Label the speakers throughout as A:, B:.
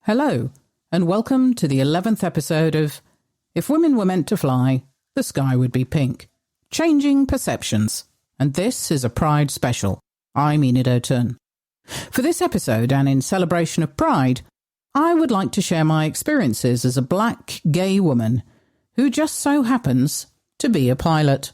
A: Hello, and welcome to the 11th episode of If Women Were Meant to Fly, the Sky Would Be Pink. Changing Perceptions. And this is a Pride special. I'm Enid O'Turn. For this episode, and in celebration of Pride, I would like to share my experiences as a black gay woman who just so happens to be a pilot.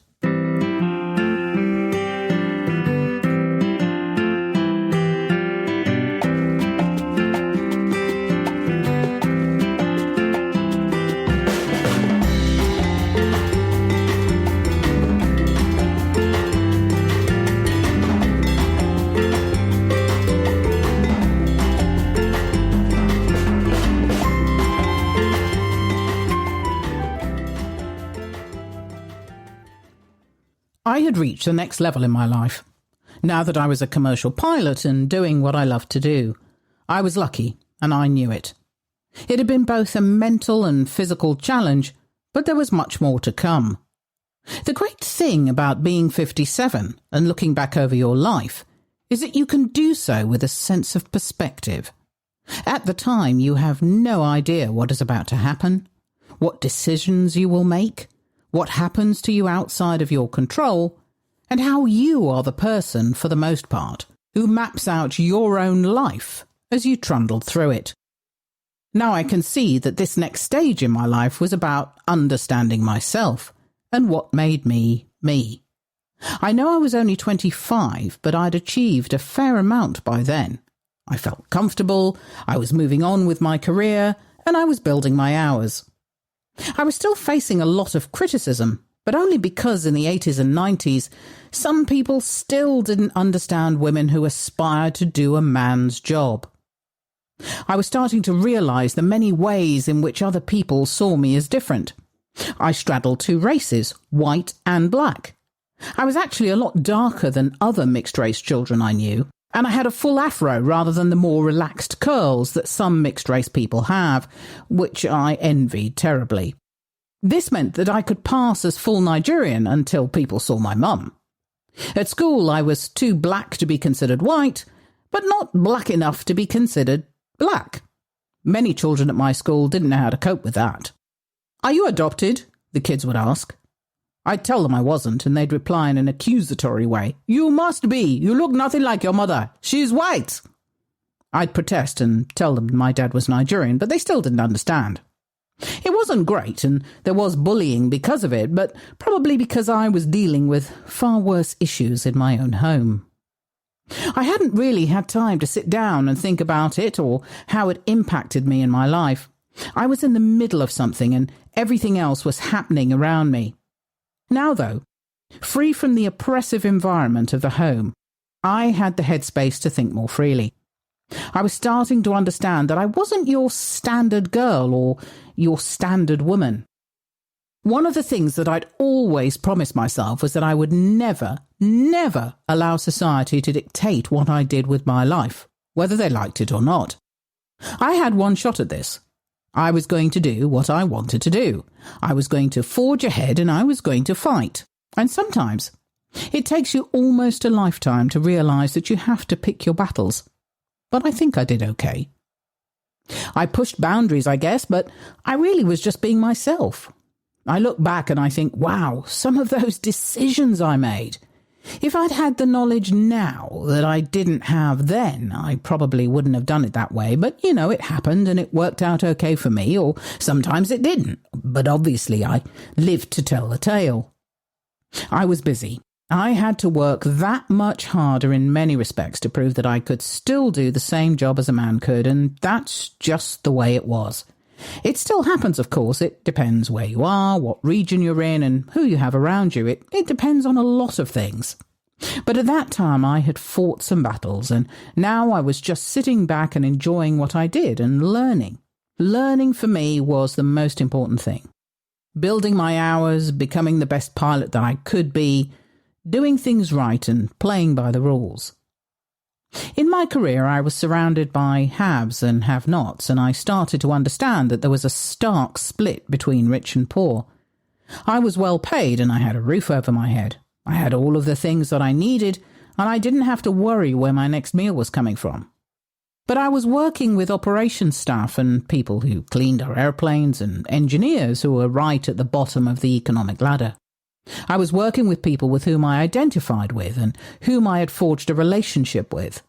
A: I had reached the next level in my life. Now that I was a commercial pilot and doing what I loved to do, I was lucky, and I knew it. It had been both a mental and physical challenge, but there was much more to come. The great thing about being 57 and looking back over your life is that you can do so with a sense of perspective. At the time, you have no idea what is about to happen, what decisions you will make, what happens to you outside of your control, and how you are the person, for the most part, who maps out your own life as you trundled through it. Now I can see that this next stage in my life was about understanding myself and what made me, me. I know I was only 25, but I'd achieved a fair amount by then. I felt comfortable, I was moving on with my career, and I was building my hours. I was still facing a lot of criticism, but only because in the 80s and 90s, some people still didn't understand women who aspired to do a man's job. I was starting to realise the many ways in which other people saw me as different. I straddled two races, white and black. I was actually a lot darker than other mixed-race children I knew, and I had a full afro rather than the more relaxed curls that some mixed-race people have, which I envied terribly. This meant that I could pass as full Nigerian until people saw my mum. At school, I was too black to be considered white, but not black enough to be considered black. Many children at my school didn't know how to cope with that. "Are you adopted?" the kids would ask. I'd tell them I wasn't, and they'd reply in an accusatory way. "You must be. You look nothing like your mother. She's white." I'd protest and tell them my dad was Nigerian, but they still didn't understand. It wasn't great, and there was bullying because of it, but probably because I was dealing with far worse issues in my own home. I hadn't really had time to sit down and think about it or how it impacted me in my life. I was in the middle of something, and everything else was happening around me. Now, though, free from the oppressive environment of the home, I had the headspace to think more freely. I was starting to understand that I wasn't your standard girl or your standard woman. One of the things that I'd always promised myself was that I would never, never allow society to dictate what I did with my life, whether they liked it or not. I had one shot at this. I was going to do what I wanted to do. I was going to forge ahead and I was going to fight. And sometimes it takes you almost a lifetime to realise that you have to pick your battles. But I think I did okay. I pushed boundaries, I guess, but I really was just being myself. I look back and I think, wow, some of those decisions I made. If I'd had the knowledge now that I didn't have then, I probably wouldn't have done it that way. But, it happened and it worked out okay for me, or sometimes it didn't. But obviously I lived to tell the tale. I was busy. I had to work that much harder in many respects to prove that I could still do the same job as a man could, and that's just the way it was. It still happens, of course. It depends where you are, what region you're in, and who you have around you. It depends on a lot of things. But at that time, I had fought some battles, and now I was just sitting back and enjoying what I did and learning. Learning for me was the most important thing. Building my hours, becoming the best pilot that I could be, doing things right and playing by the rules. In my career, I was surrounded by haves and have-nots, and I started to understand that there was a stark split between rich and poor. I was well paid and I had a roof over my head. I had all of the things that I needed, and I didn't have to worry where my next meal was coming from. But I was working with operations staff and people who cleaned our airplanes and engineers who were right at the bottom of the economic ladder. I was working with people with whom I identified with and whom I had forged a relationship with.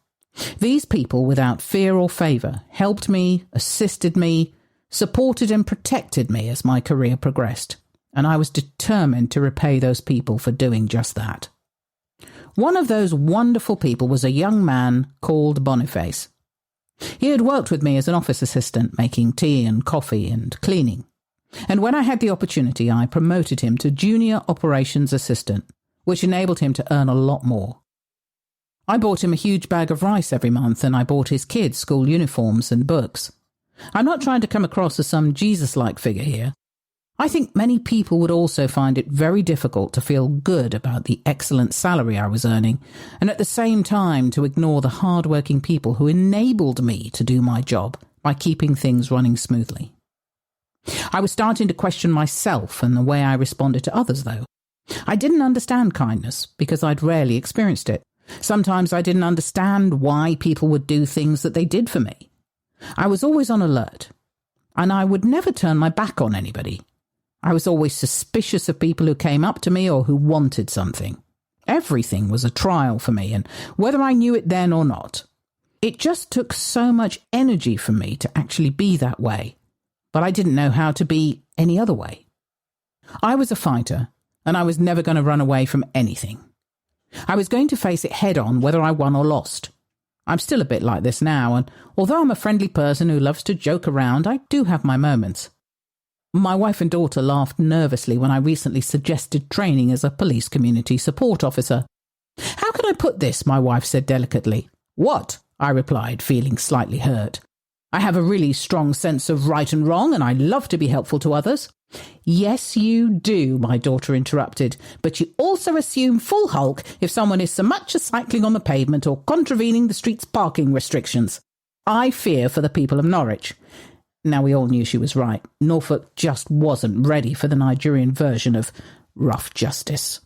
A: These people, without fear or favour, helped me, assisted me, supported and protected me as my career progressed, and I was determined to repay those people for doing just that. One of those wonderful people was a young man called Boniface. He had worked with me as an office assistant, making tea and coffee and cleaning. And when I had the opportunity, I promoted him to junior operations assistant, which enabled him to earn a lot more. I bought him a huge bag of rice every month, and I bought his kids school uniforms and books. I'm not trying to come across as some Jesus-like figure here. I think many people would also find it very difficult to feel good about the excellent salary I was earning, and at the same time to ignore the hard-working people who enabled me to do my job by keeping things running smoothly. I was starting to question myself and the way I responded to others, though. I didn't understand kindness because I'd rarely experienced it. Sometimes I didn't understand why people would do things that they did for me. I was always on alert, and I would never turn my back on anybody. I was always suspicious of people who came up to me or who wanted something. Everything was a trial for me, and whether I knew it then or not. It just took so much energy for me to actually be that way, but I didn't know how to be any other way. I was a fighter, and I was never going to run away from anything. I was going to face it head on whether I won or lost. I'm still a bit like this now, and although I'm a friendly person who loves to joke around, I do have my moments. My wife and daughter laughed nervously when I recently suggested training as a police community support officer. "How can I put this?" my wife said delicately. "What?" I replied, feeling slightly hurt. "I have a really strong sense of right and wrong, and I love to be helpful to others." "Yes, you do," my daughter interrupted, "but you also assume full hulk if someone is so much as cycling on the pavement or contravening the street's parking restrictions. I fear for the people of Norwich." Now, we all knew she was right. Norfolk just wasn't ready for the Nigerian version of rough justice.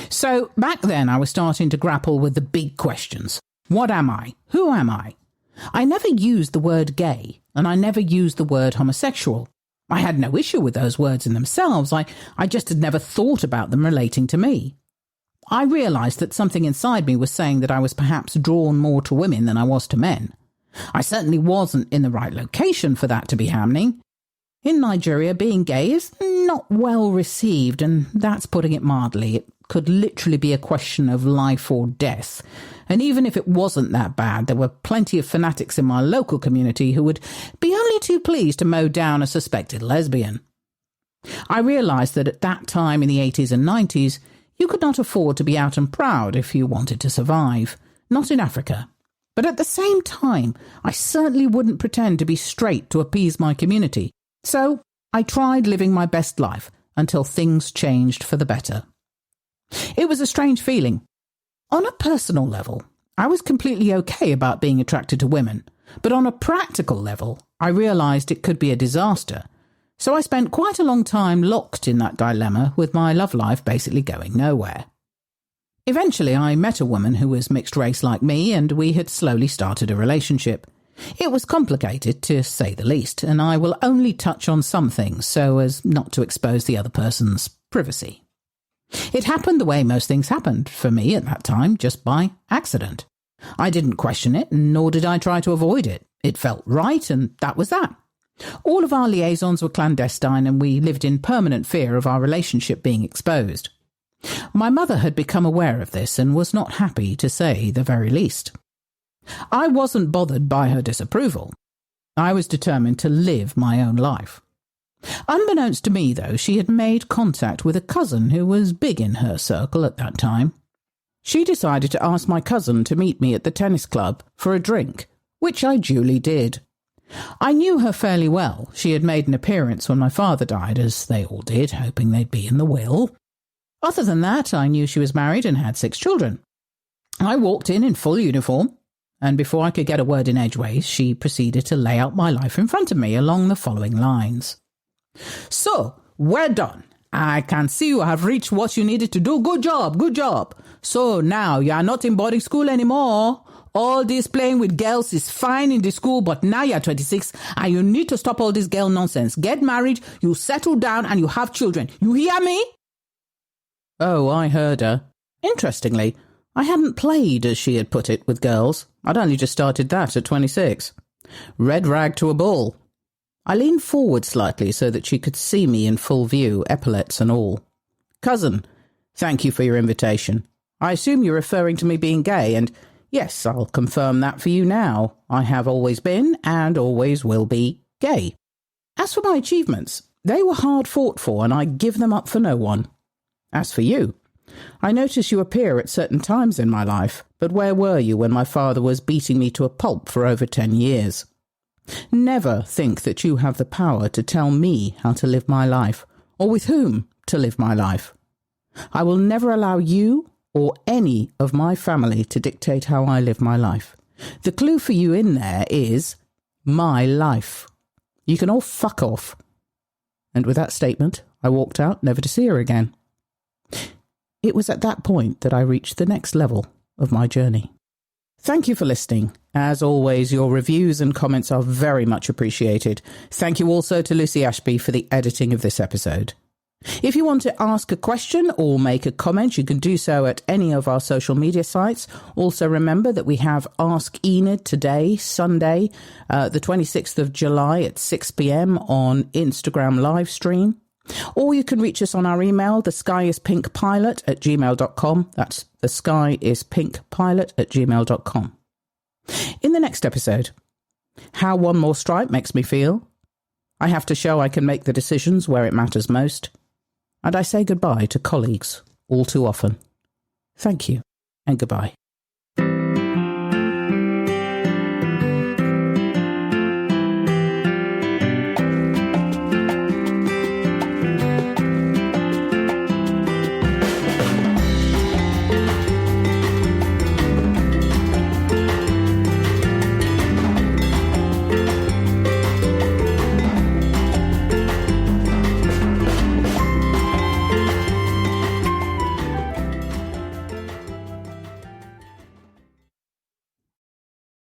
A: So back then I was starting to grapple with the big questions. What am I? Who am I? I never used the word gay, and I never used the word homosexual. I had no issue with those words in themselves. I just had never thought about them relating to me. I realised that something inside me was saying that I was perhaps drawn more to women than I was to men. I certainly wasn't in the right location for that to be happening. In Nigeria, being gay is not well received, and that's putting it mildly. It could literally be a question of life or death. And even if it wasn't that bad, there were plenty of fanatics in my local community who would be only too pleased to mow down a suspected lesbian. I realised that at that time in the 80s and 90s, you could not afford to be out and proud if you wanted to survive. Not in Africa. But at the same time, I certainly wouldn't pretend to be straight to appease my community. So I tried living my best life until things changed for the better. It was a strange feeling. On a personal level, I was completely okay about being attracted to women, but on a practical level, I realised it could be a disaster. So I spent quite a long time locked in that dilemma, with my love life basically going nowhere. Eventually, I met a woman who was mixed race like me, and we had slowly started a relationship. It was complicated, to say the least, and I will only touch on some things so as not to expose the other person's privacy. It happened the way most things happened for me at that time, just by accident. I didn't question it, nor did I try to avoid it. It felt right, and that was that. All of our liaisons were clandestine, and we lived in permanent fear of our relationship being exposed. My mother had become aware of this and was not happy, to say the very least. I wasn't bothered by her disapproval. I was determined to live my own life. Unbeknownst to me, though, she had made contact with a cousin who was big in her circle at that time. She decided to ask my cousin to meet me at the tennis club for a drink, which I duly did. I knew her fairly well. She had made an appearance when my father died, as they all did, hoping they'd be in the will. Other than that, I knew she was married and had 6 children. I walked in full uniform, and before I could get a word in edgeways, she proceeded to lay out my life in front of me along the following lines. So, we're done. I can see you have reached what you needed to do. Good job, good job. So now you are not in boarding school anymore. All this playing with girls is fine in the school, but now you're 26 and you need to stop all this girl nonsense. Get married, you settle down and you have children. You hear me? Oh, I heard her. Interestingly, I hadn't played, as she had put it, with girls. I'd only just started that at 26. Red rag to a bull. I leaned forward slightly so that she could see me in full view, epaulets and all. Cousin, thank you for your invitation. I assume you're referring to me being gay, and yes, I'll confirm that for you now. I have always been, and always will be, gay. As for my achievements, they were hard fought for, and I give them up for no one. As for you, I notice you appear at certain times in my life, but where were you when my father was beating me to a pulp for over 10 years? Never think that you have the power to tell me how to live my life, or with whom to live my life. I will never allow you or any of my family to dictate how I live my life. The clue for you in there is my life. You can all fuck off. And with that statement, I walked out, never to see her again. It was at that point that I reached the next level of my journey. Thank you for listening. As always, your reviews and comments are very much appreciated. Thank you also to Lucy Ashby for the editing of this episode. If you want to ask a question or make a comment, you can do so at any of our social media sites. Also remember that we have Ask Enid today, Sunday, the 26th of July at 6 p.m. on Instagram live stream. Or you can reach us on our email, theskyIspinkpilot@gmail.com. That's theskyIspinkpilot@gmail.com. In the next episode, how one more stripe makes me feel. I have to show I can make the decisions where it matters most. And I say goodbye to colleagues all too often. Thank you and goodbye.